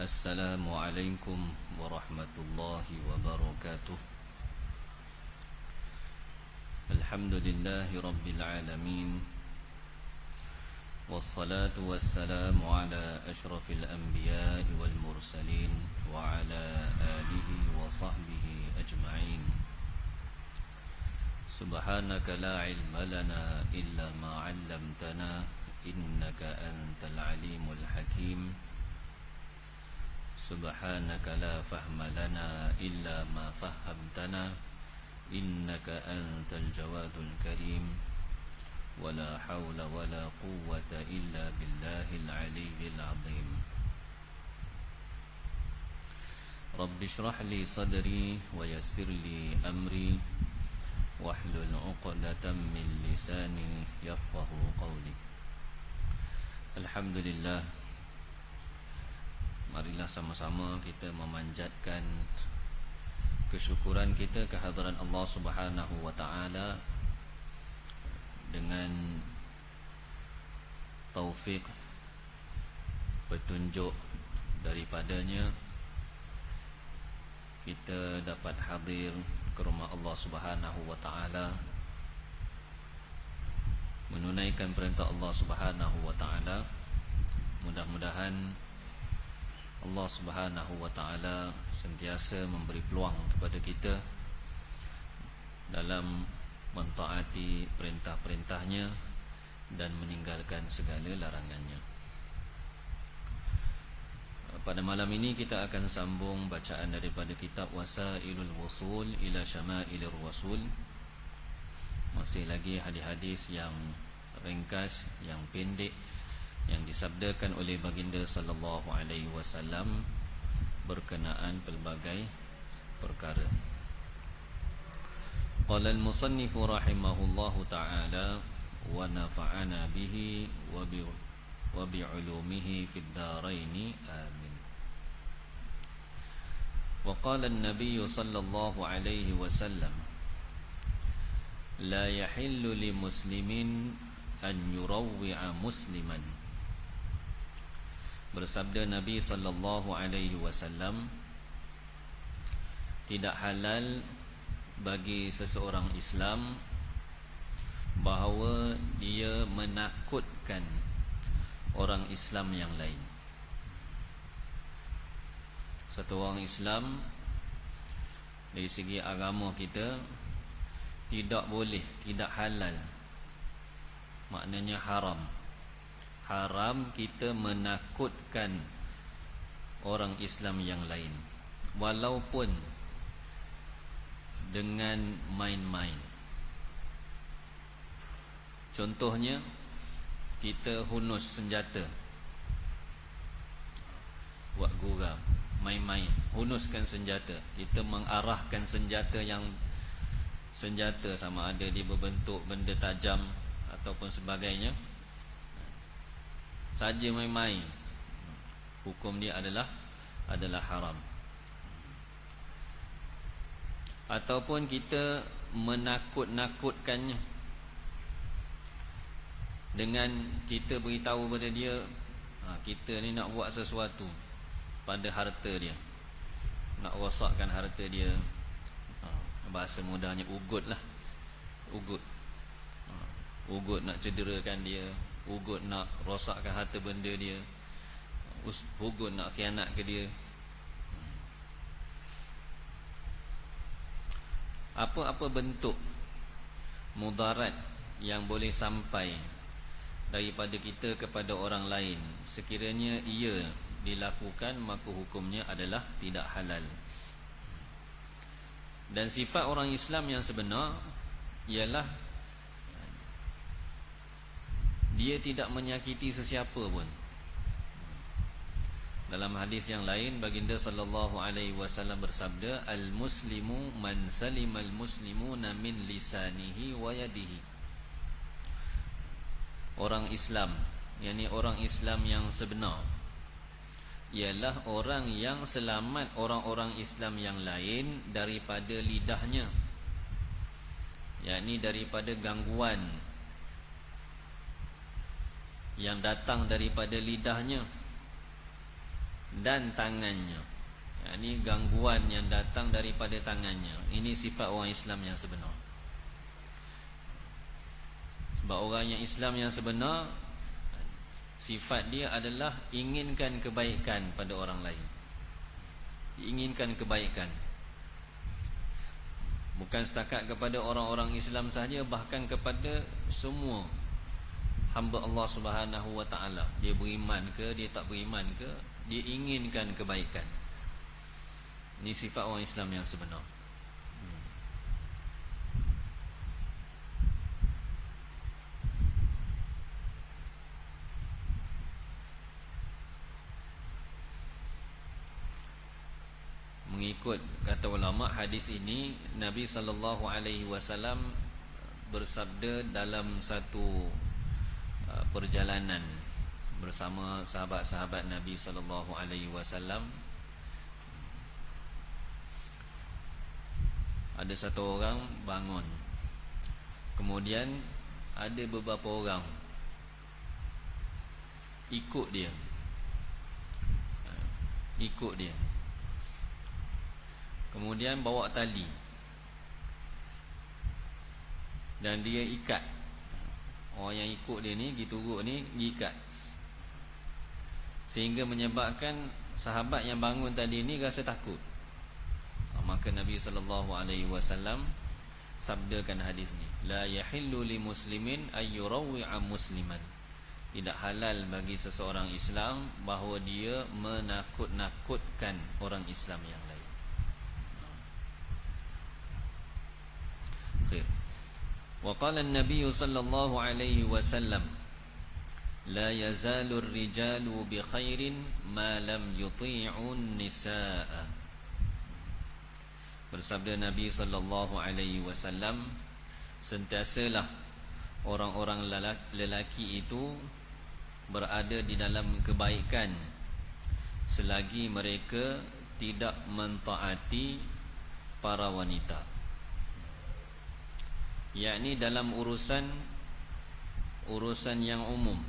السلام عليكم ورحمة الله وبركاته. الحمد لله رب العالمين، والصلاة والسلام على أشرف الأنبياء والمرسلين وعلى آله وصحبه أجمعين. سبحانك لا علم لنا إلا ما علمتنا إنك أنت العليم الحكيم. سبحانك لا فهم لنا إلا ما فهمتنا إنك أنت الجواد الكريم. ولا حول ولا قوة إلا بالله العلي العظيم. رب اشرح لي صدري ويسر لي أمري واحلل عقدة من لساني يفقه قولي. Alhamdulillah, marilah sama-sama kita memanjatkan kesyukuran kita kehadiran Allah Subhanahu wa taala dengan taufik petunjuk daripadanya kita dapat hadir ke rumah Allah Subhanahu wa taala, menunaikan perintah Allah Subhanahu wa taala. Mudah-mudahan Allah Subhanahu wa taala sentiasa memberi peluang kepada kita dalam mentaati perintah-perintahnya dan meninggalkan segala larangannya. Pada malam ini kita akan sambung bacaan daripada kitab Wasailul Wusul ila Syamailir Rasul. Masih lagi hadis-hadis yang ringkas, yang pendek, yang disabdakan oleh baginda sallallahu alaihi wasallam berkenaan pelbagai perkara. Qala al-musannif rahimahullahu ta'ala wa nafa'ana bihi wa bi 'ulumihi fid dharain amin. Wa qala an-nabiy sallallahu alaihi wasallam la yahillu li muslimin an yurawwi'a musliman. Bersabda Nabi sallallahu alaihi wasallam, tidak halal bagi seseorang Islam bahawa dia menakutkan orang Islam yang lain. Satu orang Islam dari segi agama kita tidak boleh, tidak halal, maknanya haram. Haram kita menakutkan orang Islam yang lain, walaupun dengan main-main. Contohnya, kita hunus senjata, buat gurau, main-main, hunuskan senjata. Kita mengarahkan senjata sama ada dia berbentuk benda tajam ataupun sebagainya, saja main-main, hukum dia adalah haram. Ataupun kita menakut-nakutkannya dengan kita beritahu pada dia kita ni nak buat sesuatu pada harta dia, nak rosakkan harta dia. Bahasa mudahnya ugut lah, ugut nak cederakan dia, ugut nak rosakkan harta benda dia, ugut nak khianat ke dia. Apa-apa bentuk mudarat yang boleh sampai daripada kita kepada orang lain, sekiranya ia dilakukan, maka hukumnya adalah tidak halal. Dan sifat orang Islam yang sebenar ialah dia tidak menyakiti sesiapa pun. Dalam hadis yang lain, baginda sallallahu alaihi wasallam bersabda, al-muslimu man salimal muslimuna min lisanihi wa yadihi. Orang Islam, yakni orang Islam yang sebenar, ialah orang yang selamat orang-orang Islam yang lain daripada lidahnya, yakni daripada gangguan yang datang daripada lidahnya. dan tangannya. Ini gangguan yang datang daripada tangannya. Ini sifat orang Islam yang sebenar. Sebab orang yang Islam yang sebenar, sifat dia adalah inginkan kebaikan pada orang lain. Inginkan kebaikan. Bukan setakat kepada orang-orang Islam sahaja, bahkan kepada semua hamba Allah Subhanahu wa taala. Dia beriman ke, dia tak beriman ke, dia inginkan kebaikan. Ini sifat orang Islam yang sebenar. Mengikut kata ulama, hadis ini Nabi sallallahu alaihi wasallam bersabda dalam satu perjalanan bersama sahabat-sahabat Nabi sallallahu alaihi wasallam. Ada satu orang bangun, kemudian ada beberapa orang ikut dia. Kemudian bawa tali dan dia ikat. Orang yang ikut dia ni, pergi turut ni, ikat, sehingga menyebabkan sahabat yang bangun tadi ni rasa takut. Maka Nabi SAW sabdakan hadis ni, la yahillu li muslimin ay yurawwi'a musliman. Tidak halal bagi seseorang Islam bahawa dia menakut-nakutkan orang Islam yang lain. Khair. Wa qala an-nabiy sallallahu alaihi wasallam, la yazalu ar-rijalu bi khairin ma lam yuti'u an-nisaa. Bersabda Nabi sallallahu alaihi wasallam, sentiasalah orang-orang lelaki itu berada di dalam kebaikan selagi mereka tidak mentaati para wanita. Yakni dalam urusan yang umum.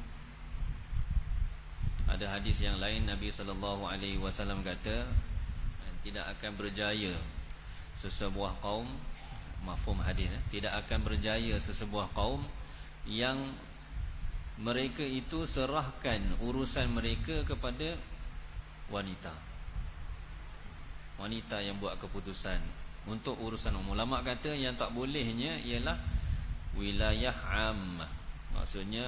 Ada hadis yang lain Nabi sallallahu alaihi wasallam kata, tidak akan berjaya sesebuah kaum, mafhum hadis, tidak akan berjaya sesebuah kaum yang mereka itu serahkan urusan mereka kepada wanita. Wanita yang buat keputusan untuk urusan umum. Ulama kata yang tak bolehnya ialah wilayah ammah. Maksudnya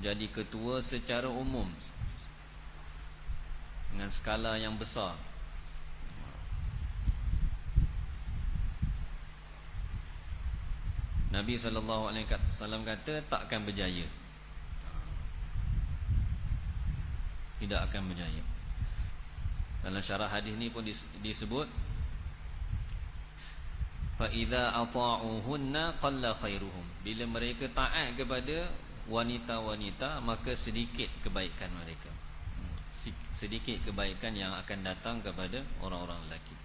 jadi ketua secara umum dengan skala yang besar. Nabi SAW kata tak akan berjaya. Tidak akan berjaya. Dalam syarah hadis ni pun disebut, fa idza ata'uhunna qalla khairuhum. Bila mereka taat kepada wanita-wanita, maka sedikit kebaikan mereka. Sedikit kebaikan yang akan datang kepada orang-orang lelaki.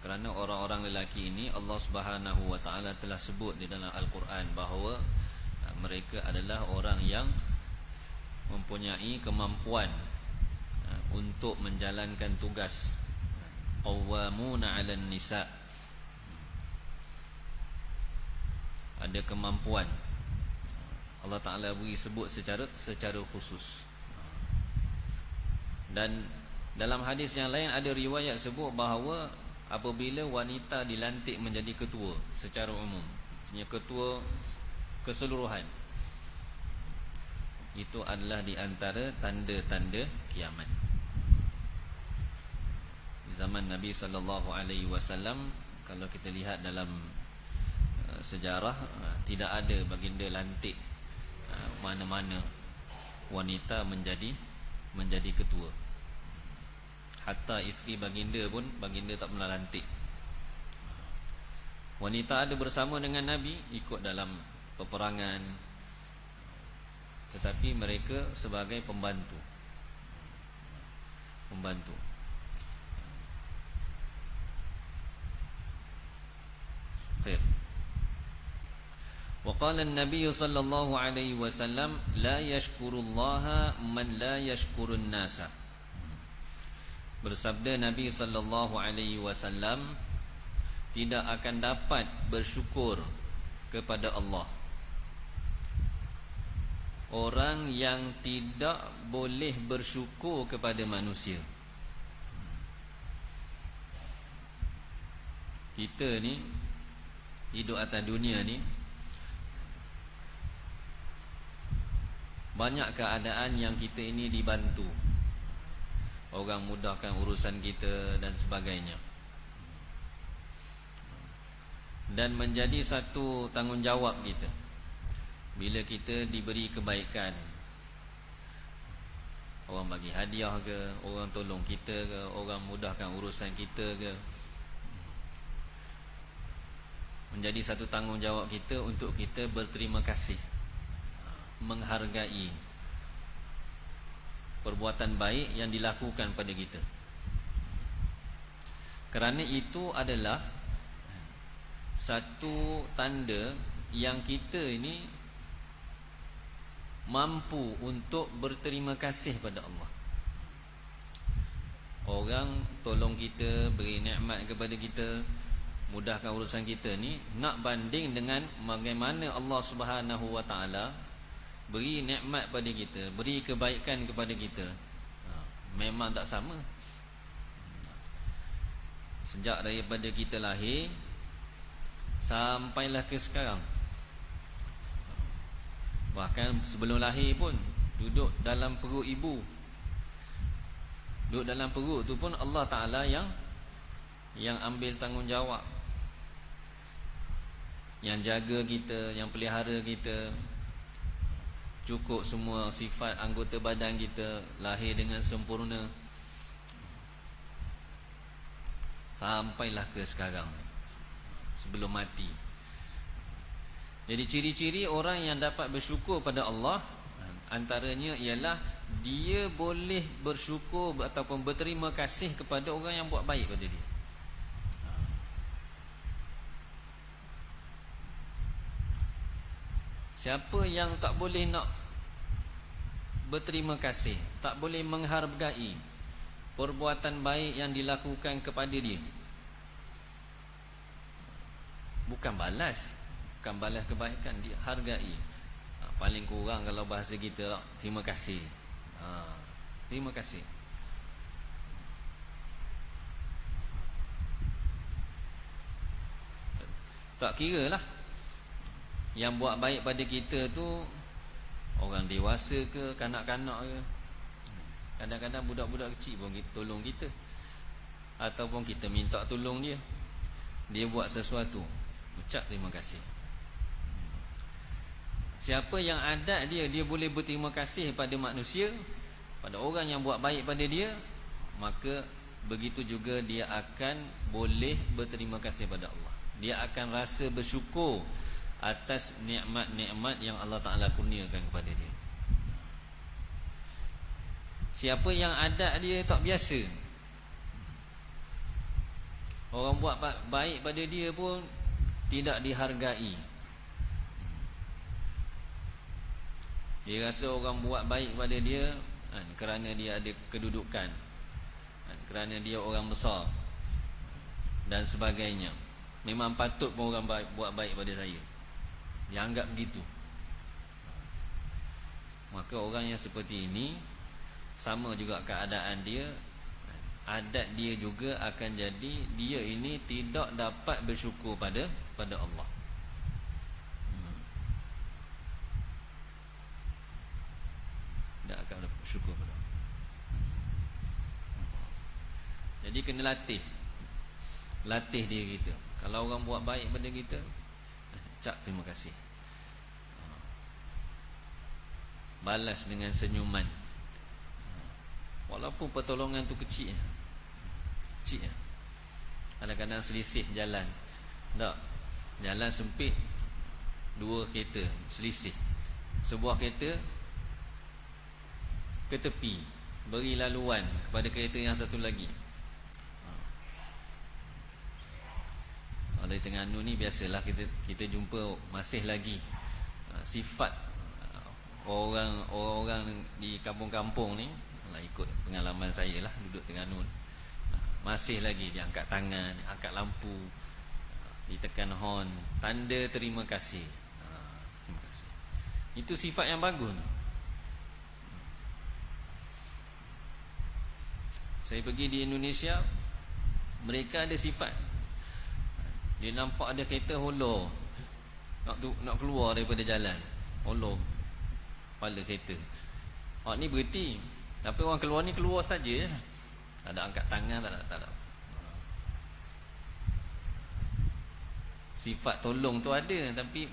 Kerana orang-orang lelaki ini Allah Subhanahu wa taala telah sebut di dalam Al-Quran bahawa mereka adalah orang yang mempunyai kemampuan untuk menjalankan tugas. Qawwamuna 'alan nisa. Ada kemampuan. Allah Taala beri sebut secara khusus. Dan dalam hadis yang lain ada riwayat sebut bahawa apabila wanita dilantik menjadi ketua secara umum, maksudnya ketua keseluruhan, itu adalah di antara tanda-tanda kiamat. Di zaman Nabi sallallahu alaihi wasallam, kalau kita lihat dalam sejarah, tidak ada baginda lantik mana-mana wanita menjadi ketua. Hatta isteri baginda pun baginda tak pernah lantik. Wanita ada bersama dengan Nabi, ikut dalam peperangan, tetapi mereka sebagai pembantu. Khair. Wa qala an-nabiy sallallahu alaihi wasallam la yashkurullaha man la yashkurun nasa. Bersabda Nabi sallallahu alaihi wasallam, tidak akan dapat bersyukur kepada Allah orang yang tidak boleh bersyukur kepada manusia. Kita ni hidup atas dunia ni, banyak keadaan yang kita ini dibantu. Orang mudahkan urusan kita dan sebagainya. Dan menjadi satu tanggungjawab kita bila kita diberi kebaikan. Orang bagi hadiah ke, orang tolong kita ke, orang mudahkan urusan kita ke, menjadi satu tanggungjawab kita untuk kita berterima kasih, menghargai perbuatan baik yang dilakukan pada kita. Kerana itu adalah satu tanda yang kita ini mampu untuk berterima kasih pada Allah. Orang tolong kita, beri nikmat kepada kita, mudahkan urusan kita ni, nak banding dengan bagaimana Allah Subhanahu Wa Taala beri nikmat pada kita, beri kebaikan kepada kita, memang tak sama. Sejak daripada kita lahir sampailah ke sekarang, bahkan sebelum lahir pun duduk dalam perut ibu, duduk dalam perut tu pun Allah Ta'ala yang ambil tanggungjawab, yang jaga kita, yang pelihara kita, cukup semua sifat anggota badan kita, lahir dengan sempurna sampailah ke sekarang, sebelum mati. Jadi ciri-ciri orang yang dapat bersyukur pada Allah, antaranya ialah dia boleh bersyukur ataupun berterima kasih kepada orang yang buat baik pada dia. Siapa yang tak boleh nak berterima kasih, tak boleh menghargai perbuatan baik yang dilakukan kepada dia, bukan balas kebaikan, dia hargai. Paling kurang kalau bahasa kita, terima kasih. Terima kasih. Tak kira lah yang buat baik pada kita tu orang dewasa ke, kanak-kanak ke. Kadang-kadang budak-budak kecil pun tolong kita, ataupun kita minta tolong dia, dia buat sesuatu, ucap terima kasih. Siapa yang adat dia boleh berterima kasih pada manusia, pada orang yang buat baik pada dia, maka begitu juga dia akan boleh berterima kasih pada Allah. Dia akan rasa bersyukur atas nikmat-nikmat yang Allah Ta'ala kurniakan kepada dia. Siapa yang adat dia tak biasa, orang buat baik pada dia pun tidak dihargai. Dia rasa orang buat baik pada dia kerana dia ada kedudukan, kerana dia orang besar dan sebagainya. Memang patut pun orang buat baik pada saya, dia anggap begitu. Maka orang yang seperti ini sama juga keadaan dia, adat dia juga akan jadi dia ini tidak dapat bersyukur pada Allah. Tak akan bersyukur pada Allah. Jadi kena latih diri kita. Kalau orang buat baik pada kita, ucap terima kasih, balas dengan senyuman, walaupun pertolongan tu kecil. Kadang-kadang selisih jalan, tak, jalan sempit, dua kereta selisih, sebuah kereta ke tepi, beri laluan kepada kereta yang satu lagi. Kalau di Terengganu ni biasalah kita jumpa masih lagi sifat orang-orang di kampung-kampung ni, ikut pengalaman saya lah duduk Terengganu, masih lagi dia angkat tangan, angkat lampu, ditekan horn, tanda terima kasih. Terima kasih. Itu sifat yang bagus. Saya pergi di Indonesia, mereka ada sifat. Dia nampak ada kereta hollow, nak keluar daripada jalan, hollow kepala kereta. Ni berhenti. Tapi orang keluar ni keluar saja. Tak ada angkat tangan, tak ada. Sifat tolong tu ada, tapi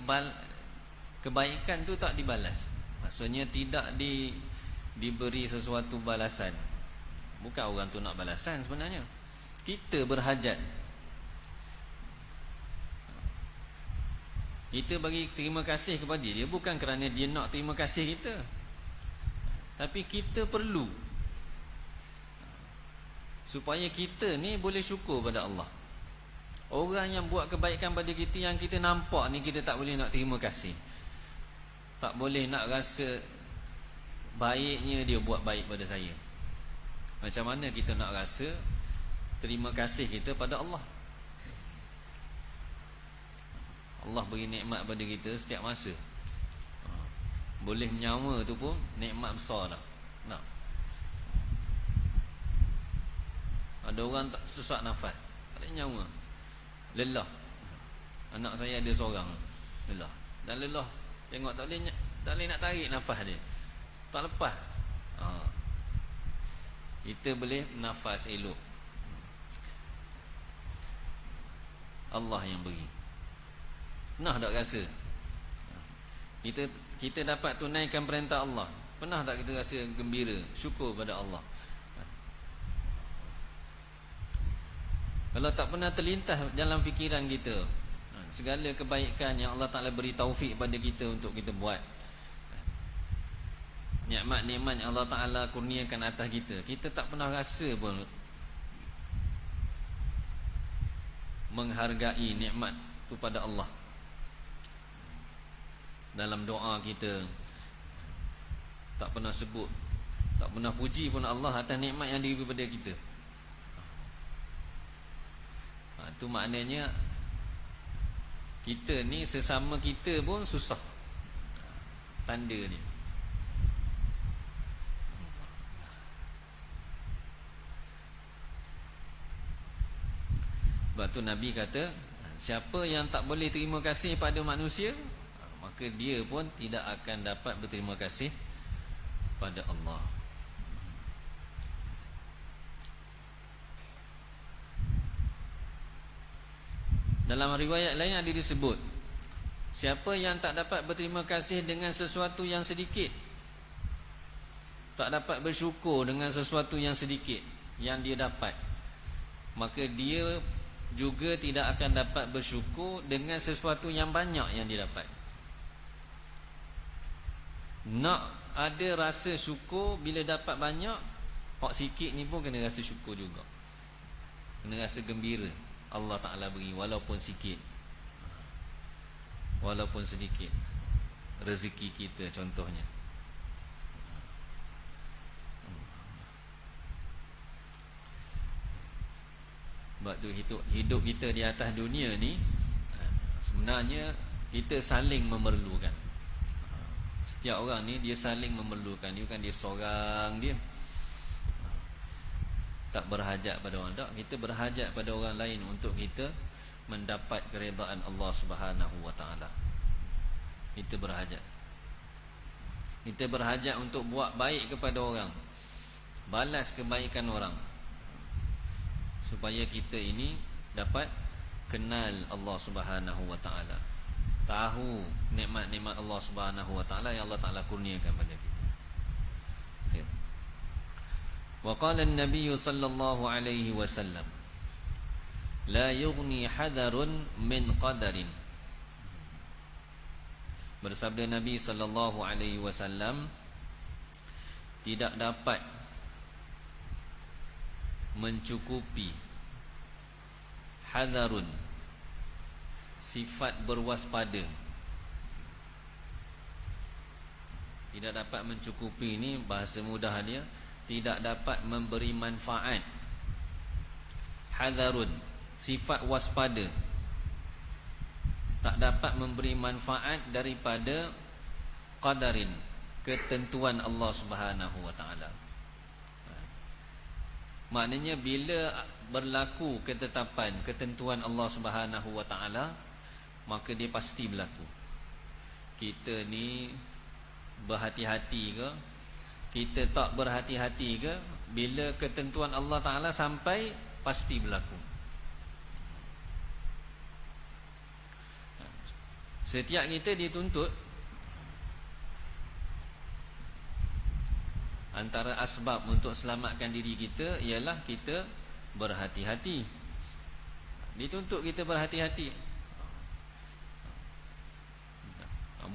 kebaikan tu tak dibalas. Maksudnya tidak diberi sesuatu balasan. Bukan orang tu nak balasan sebenarnya. Kita berhajat. Kita bagi terima kasih kepada dia bukan kerana dia nak terima kasih kita, tapi kita perlu supaya kita ni boleh syukur pada Allah. Orang yang buat kebaikan pada kita, yang kita nampak ni, kita tak boleh nak terima kasih, tak boleh nak rasa baiknya dia buat baik pada saya. Macam mana kita nak rasa terima kasih kita pada Allah? Allah beri nikmat pada kita setiap masa. Boleh menyawa tu pun nikmat besar dah. Nah. Ada orang tak sesak nafas, tak ada nyawa, lelah. Anak saya ada seorang lelah. Dan lelah, tengok tak boleh nak tarik nafas dia, tak lepas. Kita boleh nafas elok, Allah yang beri. Pernah tak rasa kita dapat tunaikan perintah Allah? Pernah tak kita rasa gembira, syukur pada Allah? Kalau tak pernah terlintas dalam fikiran kita segala kebaikan yang Allah Ta'ala beri taufik pada kita untuk kita buat, nikmat-nikmat yang Allah Ta'ala kurniakan atas kita, kita tak pernah rasa pun menghargai nikmat itu pada Allah. Dalam doa kita tak pernah sebut, tak pernah puji pun Allah atas nikmat yang diberi pada kita. Itu maknanya kita ni sesama kita pun susah. Tanda ni. Sebab tu Nabi kata, siapa yang tak boleh terima kasih pada manusia, maka dia pun tidak akan dapat berterima kasih pada Allah. Dalam riwayat lain ada disebut, siapa yang tak dapat berterima kasih dengan sesuatu yang sedikit, tak dapat bersyukur dengan sesuatu yang sedikit yang dia dapat, maka dia juga tidak akan dapat bersyukur dengan sesuatu yang banyak yang dia dapat. Nak ada rasa syukur bila dapat banyak, hak sikit ni pun kena rasa syukur juga, kena rasa gembira Allah Ta'ala beri, walaupun sikit, walaupun sedikit rezeki kita contohnya. Sebab tu hidup kita di atas dunia ni sebenarnya kita saling memerlukan. Setiap orang ni dia saling memerlukan. Dia bukan dia seorang dia tak berhajat pada orang, tak. Kita berhajat pada orang lain untuk kita mendapat keredaan Allah Subhanahu wa taala. Kita berhajat. Kita berhajat untuk buat baik kepada orang, balas kebaikan orang, supaya kita ini dapat kenal Allah Subhanahu wa taala, tahu nikmat-nikmat Allah Subhanahu wa taala yang Allah Taala kurniakan pada kita. Wa qala an-nabiy sallallahu alaihi wasallam, la yughni hadarun min qadarin. Bersabda Nabi sallallahu alaihi wasallam, tidak dapat mencukupi hadarun, sifat berwaspada. Tidak dapat mencukupi ni bahasa mudah dia, tidak dapat memberi manfaat. Hadarun, sifat waspada, tak dapat memberi manfaat daripada qadarin, ketentuan Allah Subhanahu wa taala. Maknanya bila berlaku ketetapan, ketentuan Allah Subhanahu wa taala, maka dia pasti berlaku. Kita ni berhati-hati ke, kita tak berhati-hati ke, bila ketentuan Allah taala sampai, pasti berlaku. Setiap kita dituntut, antara asbab untuk selamatkan diri kita ialah kita berhati-hati. Dituntut kita berhati-hati.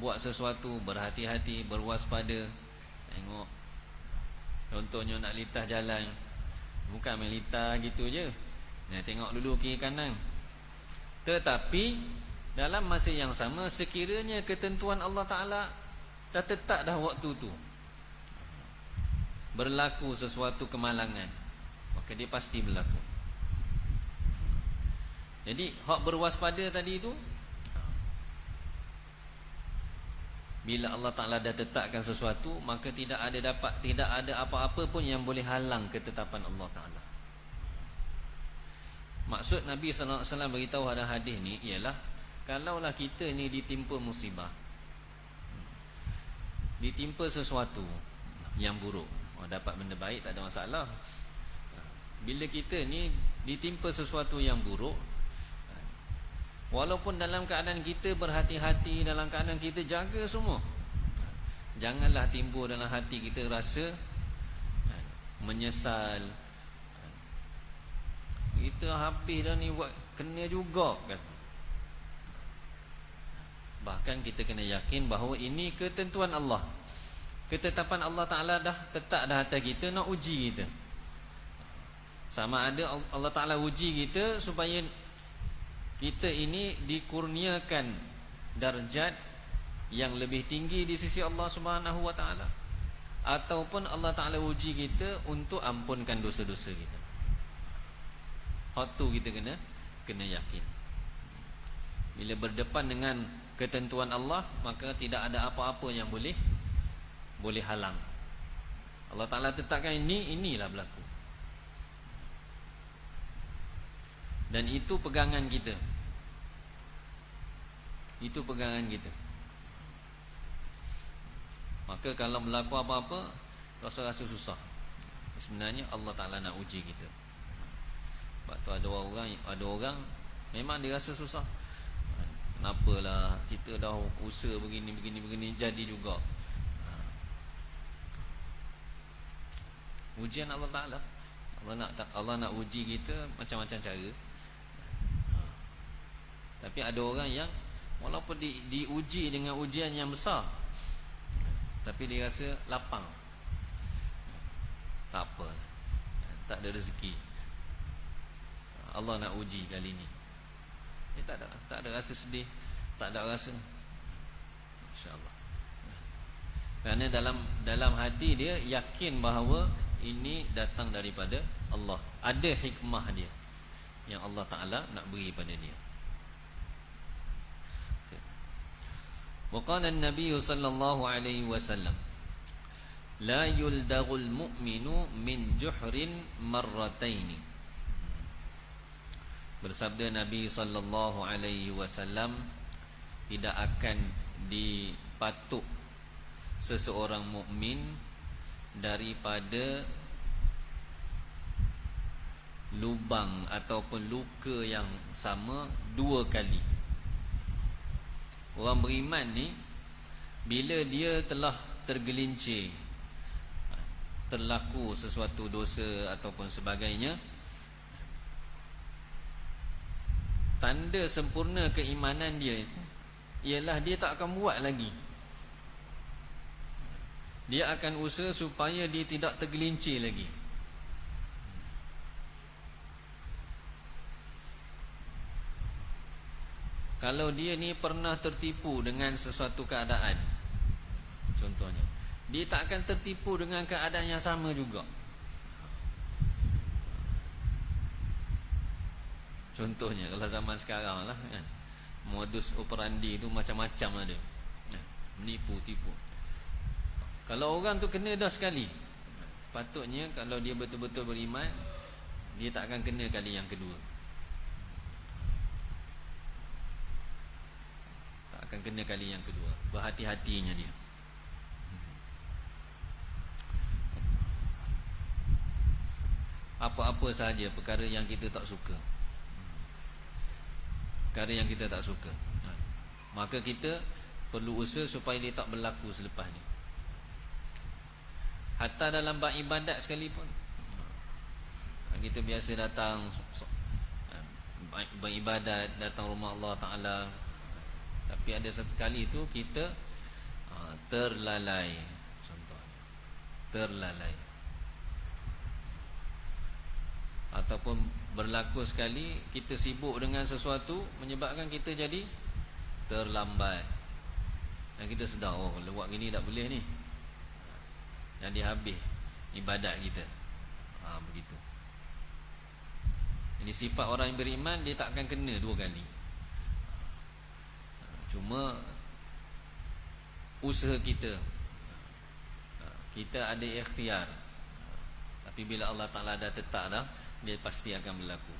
Buat sesuatu berhati-hati, berwaspada. Tengok, contohnya nak litah jalan, bukan main litah gitu je. Tengok dulu kiri kanan. Tetapi dalam masa yang sama, sekiranya ketentuan Allah Ta'ala dah tetap dah waktu tu, berlaku sesuatu kemalangan, maka dia pasti berlaku. Jadi hak berwaspada tadi tu, bila Allah Ta'ala dah tetapkan sesuatu, maka tidak ada apa-apa pun yang boleh halang ketetapan Allah Ta'ala. Maksud Nabi SAW beritahu dalam hadis ni ialah, kalaulah kita ni ditimpa musibah, ditimpa sesuatu yang buruk, dapat benda baik tak ada masalah. Bila kita ni ditimpa sesuatu yang buruk, walaupun dalam keadaan kita berhati-hati, dalam keadaan kita jaga semua, janganlah timbul dalam hati kita rasa menyesal, kita habis dah ni, buat kena juga kan. Bahkan kita kena yakin bahawa ini ketentuan Allah, ketetapan Allah Ta'ala dah tetap dah atas kita, nak uji kita. Sama ada Allah Ta'ala uji kita supaya kita ini dikurniakan darjat yang lebih tinggi di sisi Allah Subhanahu wa taala, ataupun Allah Ta'ala uji kita untuk ampunkan dosa-dosa kita. Hak tu kita kena yakin. Bila berdepan dengan ketentuan Allah, maka tidak ada apa-apa yang boleh halang. Allah Ta'ala tetapkan inilah berlaku. Dan itu pegangan kita. Itu pegangan kita. Maka kalau berlaku apa-apa, rasa-rasa susah, sebenarnya Allah Ta'ala nak uji kita. Sebab tu ada orang memang dia rasa susah. Kenapalah kita dah usaha begini jadi juga. Ujian Allah Ta'ala. Allah nak uji kita macam-macam cara. Tapi ada orang yang walaupun diuji dengan ujian yang besar, tapi dia rasa lapang. Tak apa, tak ada rezeki, Allah nak uji kali ni. Dia tak ada rasa sedih, tak ada rasa, insya-Allah. Kerana dalam hati dia yakin bahawa ini datang daripada Allah, ada hikmah dia yang Allah Ta'ala nak beri pada dia. وقال النبي صلى الله عليه وسلم لا يلدغ المؤمن من جحر مرتين. Bersabda Nabi sallallahu alaihi wasallam, tidak akan dipatuk seseorang mukmin daripada lubang ataupun luka yang sama dua kali. Orang beriman ni, bila dia telah tergelincir, terlaku sesuatu dosa ataupun sebagainya, tanda sempurna keimanan dia ialah dia tak akan buat lagi. Dia akan usaha supaya dia tidak tergelincir lagi. Kalau dia ni pernah tertipu dengan sesuatu keadaan, contohnya, dia tak akan tertipu dengan keadaan yang sama juga. Contohnya kalau zaman sekarang lah kan, modus operandi tu macam-macam ada, menipu, tipu. Kalau orang tu kena dah sekali, patutnya kalau dia betul-betul beriman, dia tak akan kena kali yang kedua. Tak akan kena kali yang kedua. Berhati-hatinya dia. Apa-apa sahaja perkara yang kita tak suka, perkara yang kita tak suka, maka kita perlu usaha supaya dia tak berlaku selepas ni. Hatta dalam bab ibadat sekalipun, kita biasa datang beribadat, datang rumah Allah Ta'ala, tapi ada satu kali tu kita terlalai. Contohnya terlalai, ataupun berlaku sekali kita sibuk dengan sesuatu menyebabkan kita jadi terlambat, dan kita sedar, oh kalau buat gini tak boleh ni, jadi habis ibadat kita. Begitu. Jadi sifat orang yang beriman, dia tak akan kena dua kali. Cuma usaha kita, kita ada ikhtiar, tapi bila Allah Ta'ala dah tetap dah, dia pasti akan berlaku.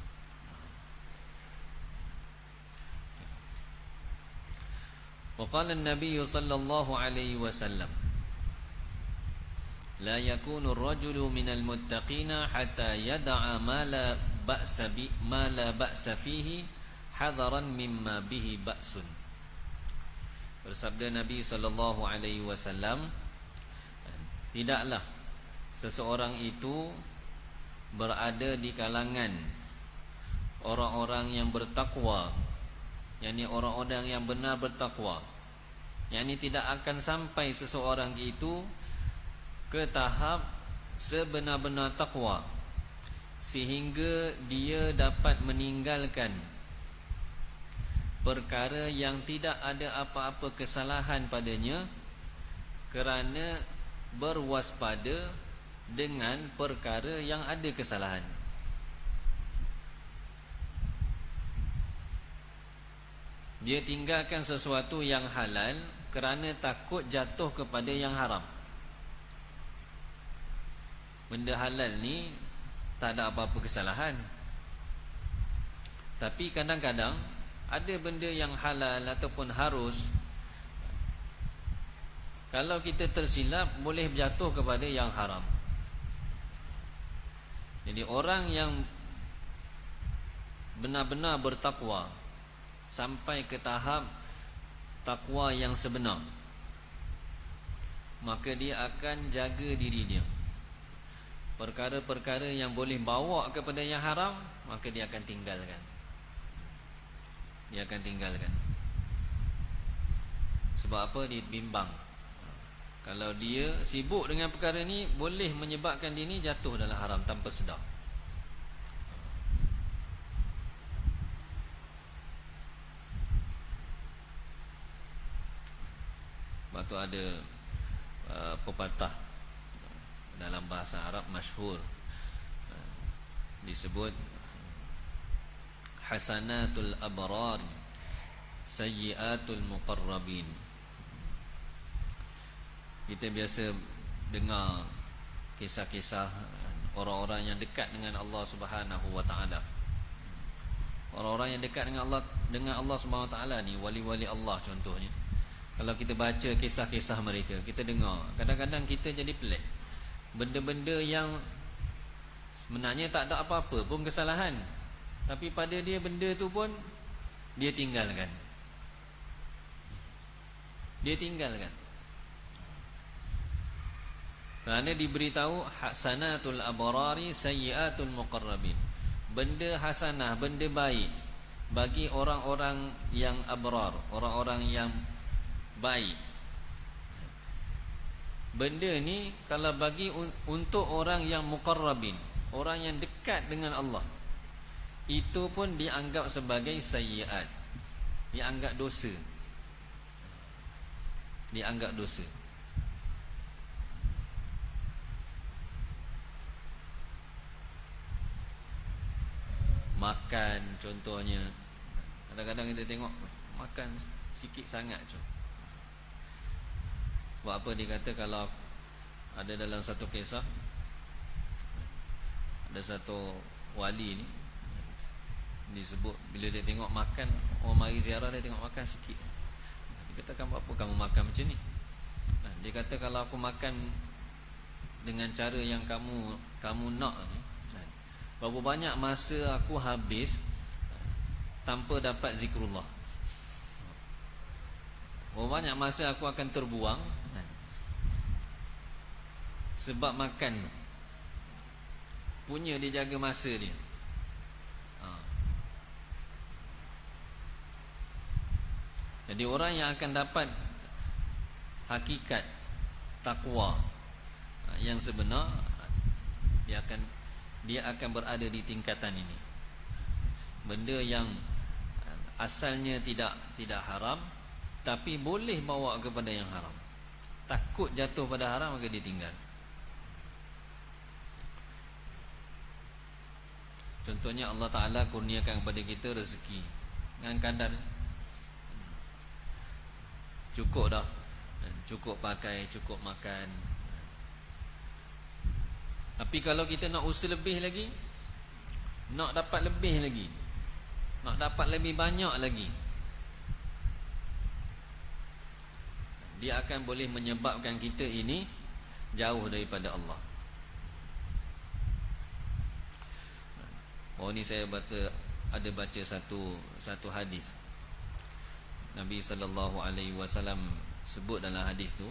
Waqala an-nabiy sallallahu alaihi wasallam, la yakunu ar-rajulu minal muttaqina hatta yada'a ma la ba'sa fihi hadaran mimma bihi ba'sun. Bersabda Nabi sallallahu alaihi wasallam, tidaklah seseorang itu berada di kalangan orang-orang yang bertakwa, yakni orang-orang yang benar bertakwa, yakni tidak akan sampai seseorang itu ke tahap sebenar-benar takwa sehingga dia dapat meninggalkan perkara yang tidak ada apa-apa kesalahan padanya kerana berwaspada dengan perkara yang ada kesalahan. Dia tinggalkan sesuatu yang halal kerana takut jatuh kepada yang haram. Benda halal ni tak ada apa-apa kesalahan, tapi kadang-kadang ada benda yang halal ataupun harus, kalau kita tersilap boleh jatuh kepada yang haram. Jadi orang yang benar-benar bertakwa sampai ke tahap takwa yang sebenar, maka dia akan jaga diri dia. Perkara-perkara yang boleh bawa kepada yang haram, maka dia akan tinggalkan. Dia akan tinggalkan. Sebab apa? Dia bimbang, kalau dia sibuk dengan perkara ni, boleh menyebabkan dia ni jatuh dalam haram tanpa sedar. Sebab tu ada pepatah dalam bahasa Arab masyhur, disebut hasanatul abrar sayyiatul muqarrabin. Kita biasa dengar kisah-kisah orang-orang yang dekat dengan Allah Subhanahu wa taala. Orang-orang yang dekat dengan Allah Subhanahu wa taala ni, wali-wali Allah contohnya. Kalau kita baca kisah-kisah mereka, kita dengar, kadang-kadang kita jadi pelik. Benda-benda yang sebenarnya tak ada apa-apa pun kesalahan, tapi pada dia benda tu pun dia tinggalkan. Dia tinggalkan kerana diberitahu hasanatul abrari sayyiatul muqarrabin. Benda hasanah, benda baik bagi orang-orang yang abrar, orang-orang yang baik. Benda ni kalau bagi untuk orang yang muqarrabin, orang yang dekat dengan Allah, itu pun dianggap sebagai sayyiat. dianggap dosa. Dianggap dosa. Makan contohnya, kadang-kadang kita tengok makan sikit sangat je. Sebab apa dia kata, kalau ada dalam satu kisah, ada satu wali ni disebut bila dia tengok makan, orang mari ziarah dia tengok makan sikit, dia kata, "Kamu apa kamu makan macam ni?" Dia kata, "Kalau aku makan dengan cara yang kamu nak ni, berapa banyak masa aku habis tanpa dapat zikrullah. Berapa banyak masa aku akan terbuang sebab makan." Punya dia jaga masa dia. Jadi orang yang akan dapat hakikat takwa yang sebenar, dia akan berada di tingkatan ini. Benda yang asalnya tidak haram, tapi boleh bawa kepada yang haram. Takut jatuh pada haram, maka dia tinggal. Contohnya Allah Ta'ala kurniakan kepada kita rezeki dengan kadar cukup dah, cukup pakai, cukup makan. Tapi kalau kita nak usaha lebih lagi, nak dapat lebih lagi, nak dapat lebih banyak lagi, dia akan boleh menyebabkan kita ini jauh daripada Allah. Oh, ni saya ada baca satu hadis. Nabi SAW sebut dalam hadis tu,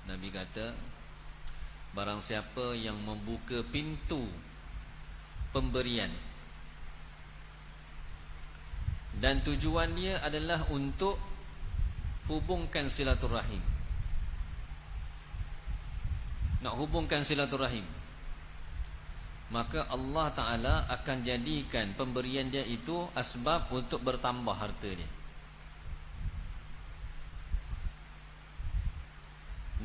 Nabi kata, barang siapa yang membuka pintu pemberian dan tujuan dia adalah untuk hubungkan silaturahim, nak hubungkan silaturahim, maka Allah Ta'ala akan jadikan pemberian dia itu asbab untuk bertambah harta dia.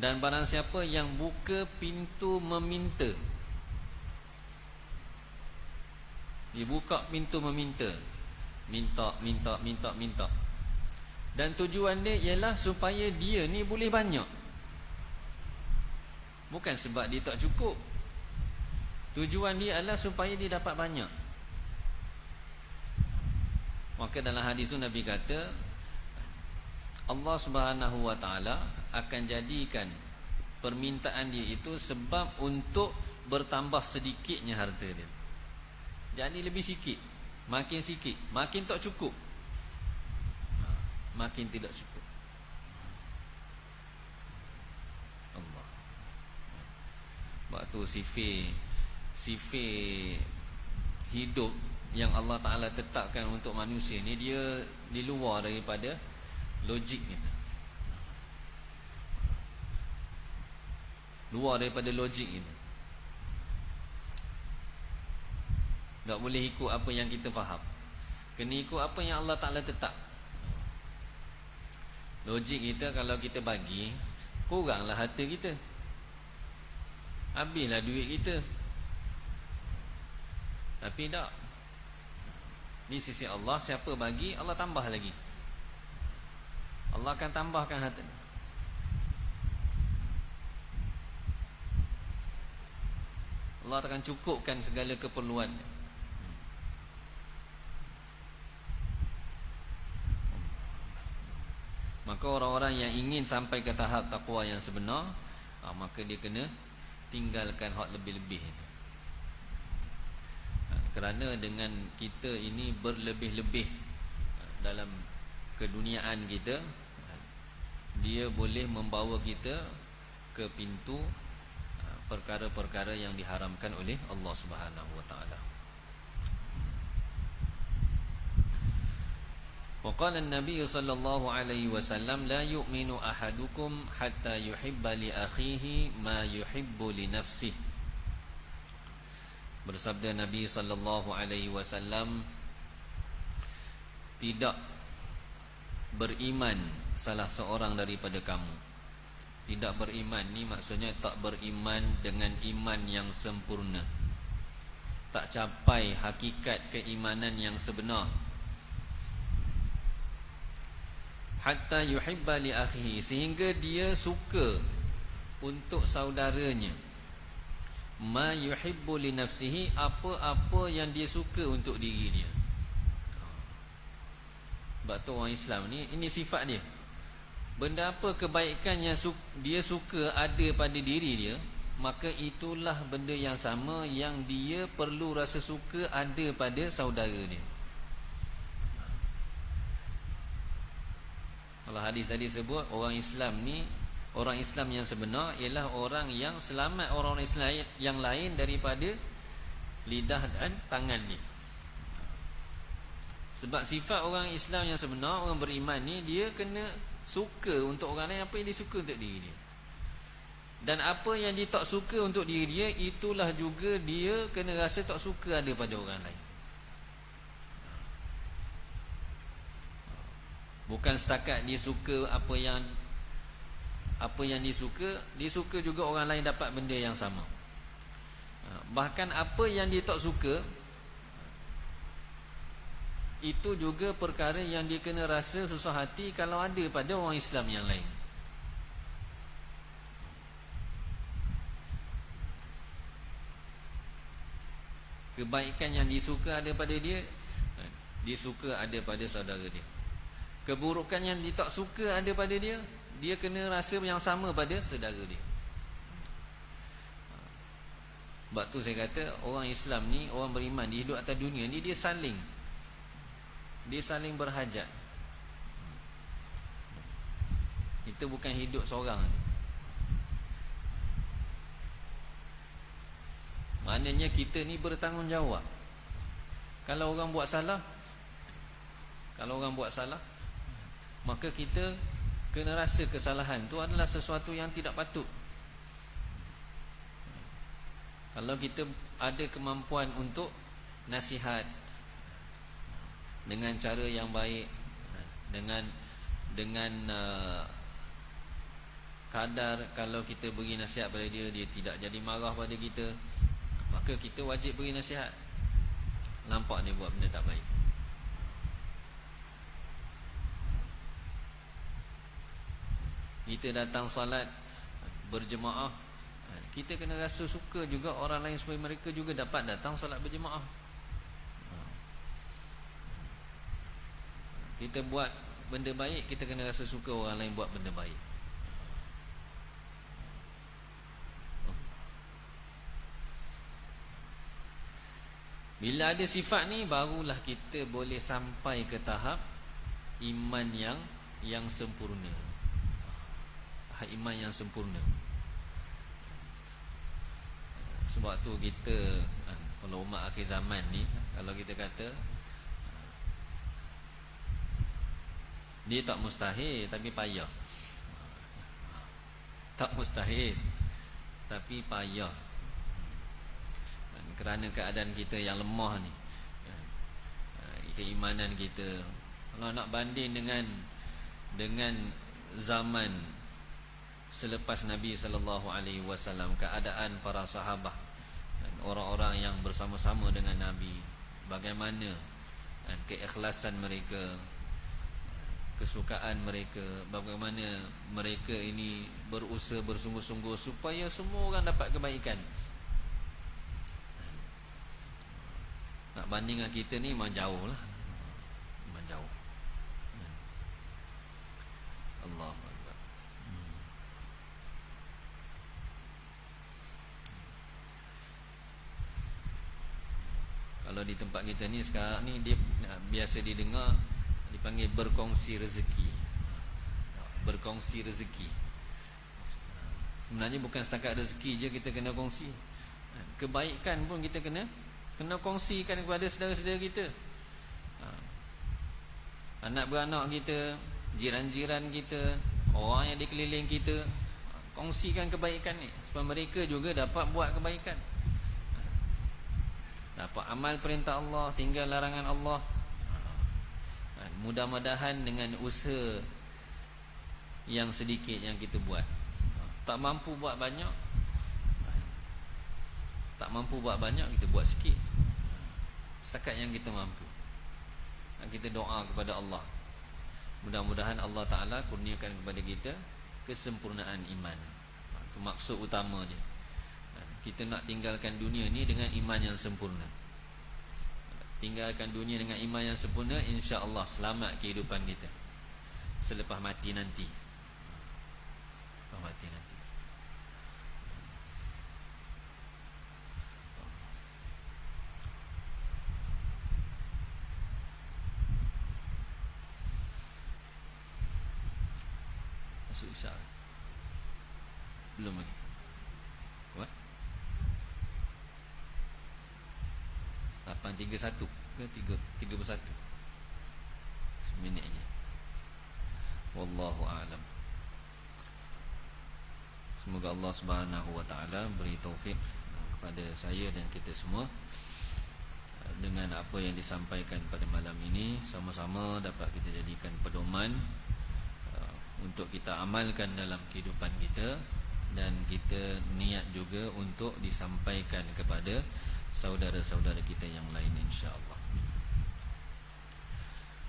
Dan barang siapa yang buka pintu meminta, dibuka pintu meminta, minta, dan tujuan dia ialah supaya dia ni boleh banyak, bukan sebab dia tak cukup. Tujuan dia adalah supaya dia dapat banyak. Maka dalam hadis itu Nabi kata, Allah Subhanahu Wa Taala akan jadikan permintaan dia itu sebab untuk bertambah sedikitnya harta dia. Jadi lebih sikit, makin tak cukup, makin tidak cukup. Allah. Waktu sifat hidup yang Allah Ta'ala tetapkan untuk manusia ni, dia di luar daripada logik kita, luar daripada logik kita. Tak boleh ikut apa yang kita faham, kena ikut apa yang Allah Ta'ala tetap. Logik kita, kalau kita bagi, kuranglah harta kita, habislah duit kita. Tapi tak, di sisi Allah, siapa bagi, Allah tambah lagi. Allah akan tambahkan harta. Allah akan cukupkan segala keperluan. Maka orang-orang yang ingin sampai ke tahap takwa yang sebenar, maka dia kena tinggalkan hak lebih-lebih. Kerana dengan kita ini berlebih-lebih dalam keduniaan kita, dia boleh membawa kita ke pintu perkara-perkara yang diharamkan oleh Allah Subhanahu Wa Taala. Wa qala an-nabiy sallallahu alaihi wasallam, la yu'minu ahadukum hatta yuhibba li akhihi ma yuhibbu li nafsihi. Bersabda Nabi sallallahu alaihi wasallam, tidak beriman salah seorang daripada kamu. Tidak beriman ni maksudnya tak beriman dengan iman yang sempurna, tak capai hakikat keimanan yang sebenar. Hatta yuhibba li akhihi, sehingga dia suka untuk saudaranya. Ma yuhibbu li nafsihi, apa-apa yang dia suka untuk diri dia. Sebab tu orang Islam ni, ini sifat dia. Benda apa kebaikan yang dia suka ada pada diri dia, maka itulah benda yang sama yang dia perlu rasa suka ada pada saudara dia. Kalau hadis tadi sebut, orang Islam ni, orang Islam yang sebenar ialah orang yang selamat orang Islam yang lain daripada lidah dan tangan ni. Sebab sifat orang Islam yang sebenar, orang beriman ni, dia kena suka untuk orang lain apa yang dia suka untuk diri dia. Dan apa yang dia tak suka untuk diri dia, itulah juga dia kena rasa tak suka ada pada orang lain. Bukan setakat dia suka apa yang dia suka juga orang lain dapat benda yang sama. Bahkan apa yang dia tak suka, itu juga perkara yang dia kena rasa susah hati kalau ada pada orang Islam yang lain. Kebaikan yang disuka ada pada dia, dia suka ada pada saudara dia. Keburukan yang dia tak suka ada pada dia, dia kena rasa yang sama pada saudara dia. Sebab tu saya kata orang Islam ni, orang beriman di hidup atas dunia ni, dia saling berhajat. Kita bukan hidup seorang. Maknanya kita ni bertanggungjawab. Kalau orang buat salah, maka kita kena rasa kesalahan tu adalah sesuatu yang tidak patut. Kalau kita ada kemampuan untuk nasihat dengan cara yang baik, dengan kadar, kalau kita beri nasihat pada dia, dia tidak jadi marah pada kita, maka kita wajib beri nasihat. Nampak dia buat benda tak baik. Kita datang salat berjemaah, kita kena rasa suka juga orang lain supaya mereka juga dapat datang salat berjemaah. Kita buat benda baik, kita kena rasa suka orang lain buat benda baik. Bila ada sifat ni, barulah kita boleh sampai ke tahap iman yang sempurna. Iman yang sempurna. Sebab tu kita, kalau umat akhir zaman ni, kalau kita kata dia tak mustahil tapi payah. Tak mustahil tapi payah. Kerana keadaan kita yang lemah ni, keimanan kita, kalau nak banding dengan zaman selepas Nabi SAW, keadaan para sahabat, orang-orang yang bersama-sama dengan Nabi, bagaimana keikhlasan mereka, kesukaan mereka, bagaimana mereka ini berusaha bersungguh-sungguh supaya semua orang dapat kebaikan. Nak banding dengan kita ni memang jauh lah, memang jauh. Allah Akbar. Kalau di tempat kita ni sekarang ni, dia biasa didengar dipanggil berkongsi rezeki. Berkongsi rezeki. Sebenarnya bukan setakat rezeki je kita kena kongsi, kebaikan pun kita kena kongsikan kepada saudara-saudara kita, anak beranak kita, jiran-jiran kita, orang yang di keliling kita. Kongsikan kebaikan ni supaya mereka juga dapat buat kebaikan, dapat amal perintah Allah, tinggal larangan Allah. Mudah-mudahan dengan usaha yang sedikit yang kita buat, tak mampu buat banyak, kita buat sikit, setakat yang kita mampu. Dan kita doa kepada Allah, mudah-mudahan Allah Ta'ala kurniakan kepada kita kesempurnaan iman. Itu maksud utama dia. Kita nak tinggalkan dunia ni dengan iman yang sempurna. Tinggalkan dunia dengan iman yang sempurna, insya-Allah selamat kehidupan kita selepas mati nanti. Selepas mati nanti. Masuk isyak belum lagi? What? 8.31 ke 3.31 seminit je. Wallahu a'lam. Semoga Allah Subhanahu wa taala beri taufik kepada saya dan kita semua dengan apa yang disampaikan pada malam ini, sama-sama dapat kita jadikan pedoman untuk kita amalkan dalam kehidupan kita, dan kita niat juga untuk disampaikan kepada saudara-saudara kita yang lain, insya-Allah.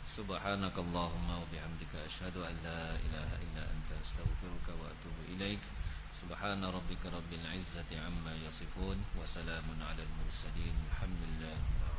Subhanakallahumma wa bihamdika asyhadu an la ilaha illa anta astaghfiruka wa atubu ilaik. Subhana rabbika rabbil izzati amma yasifun wa salamun alal mursalin. Alhamdulillah.